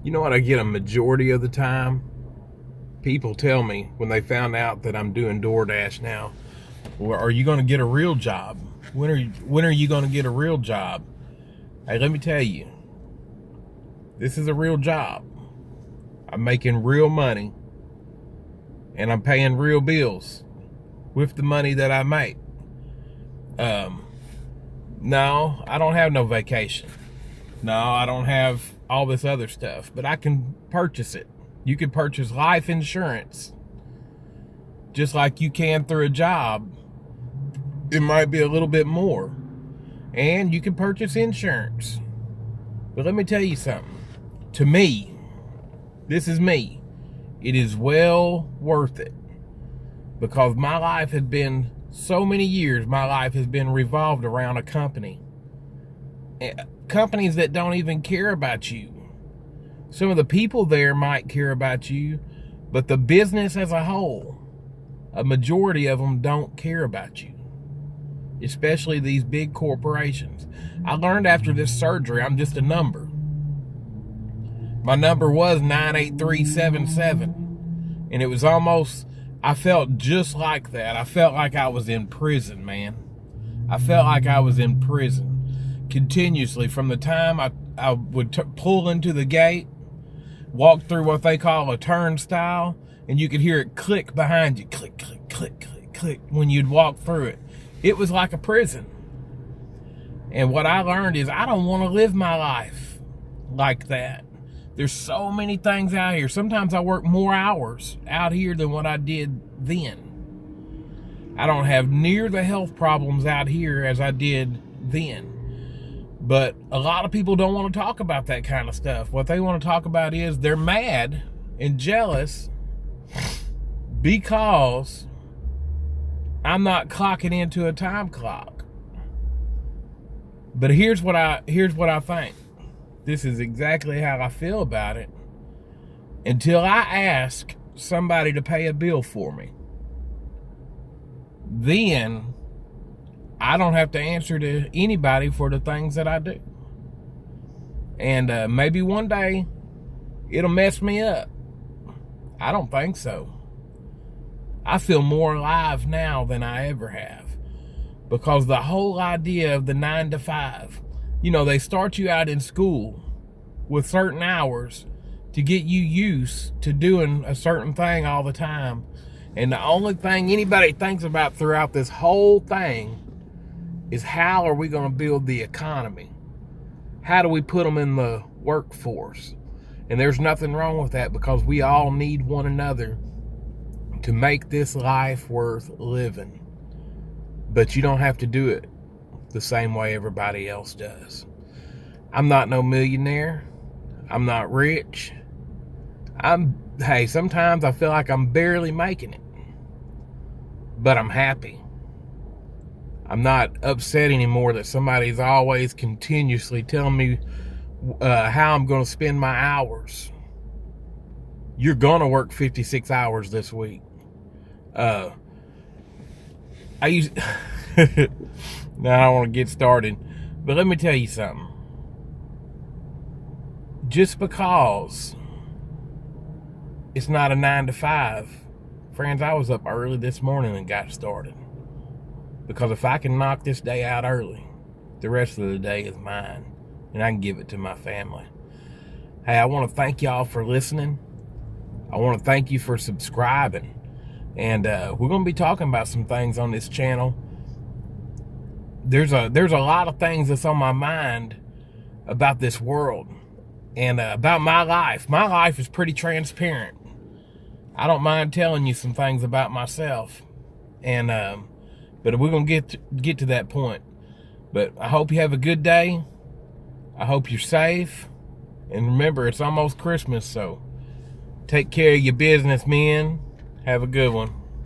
You know what I get a majority of the time? People tell me when they found out that I'm doing DoorDash now, well, are you going to get a real job? When are you going to get a real job? Hey, let me tell you, this is a real job. I'm making real money, and I'm paying real bills with the money that I make. No, I don't have no vacation. No, I don't have all this other stuff, but I can purchase it. You can purchase life insurance just like you can through a job. It might be a little bit more. And you can purchase insurance. But let me tell you something. To me, this is me. It is well worth it. Because my life has been, so many years, my life has been revolved around a company. Companies that don't even care about you. Some of the people there might care about you, but the business as a whole, a majority of them don't care about you. Especially these big corporations. I learned after this surgery, I'm just a number. My number was 98377. And it was almost, I felt just like that. I felt like I was in prison, man. I felt like I was in prison continuously from the time I would pull into the gate, walk through what they call a turnstile, and you could hear it click behind you. Click, click, click, click, click when you'd walk through it. It was like a prison. And what I learned is I don't want to live my life like that. There's so many things out here. Sometimes I work more hours out here than what I did then. I don't have near the health problems out here as I did then. But a lot of people don't want to talk about that kind of stuff. What they want to talk about is they're mad and jealous because I'm not clocking into a time clock. But here's what I think. This is exactly how I feel about it. Until I ask somebody to pay a bill for me, then I don't have to answer to anybody for the things that I do. And maybe one day it'll mess me up. I don't think so. I feel more alive now than I ever have. Because the whole idea of the 9 to 5, you know, they start you out in school with certain hours to get you used to doing a certain thing all the time. And the only thing anybody thinks about throughout this whole thing is how are we going to build the economy? How do we put them in the workforce? And there's nothing wrong with that because we all need one another to make this life worth living. But you don't have to do it the same way everybody else does. I'm not no millionaire. I'm not rich. Hey, sometimes I feel like I'm barely making it. But I'm happy. I'm not upset anymore that somebody's always continuously telling me how I'm going to spend my hours. You're going to work 56 hours this week. Now I don't want to get started, but let me tell you something. Just because it's not a 9 to 5, friends, I was up early this morning and got started. Because if I can knock this day out early, the rest of the day is mine. And I can give it to my family. Hey, I want to thank y'all for listening. I want to thank you for subscribing. And we're going to be talking about some things on this channel. There's a lot of things that's on my mind about this world. And about my life. My life is pretty transparent. I don't mind telling you some things about myself. And but we're going to get to that point. But I hope you have a good day. I hope you're safe. And remember, it's almost Christmas, so take care of your business, men. Have a good one.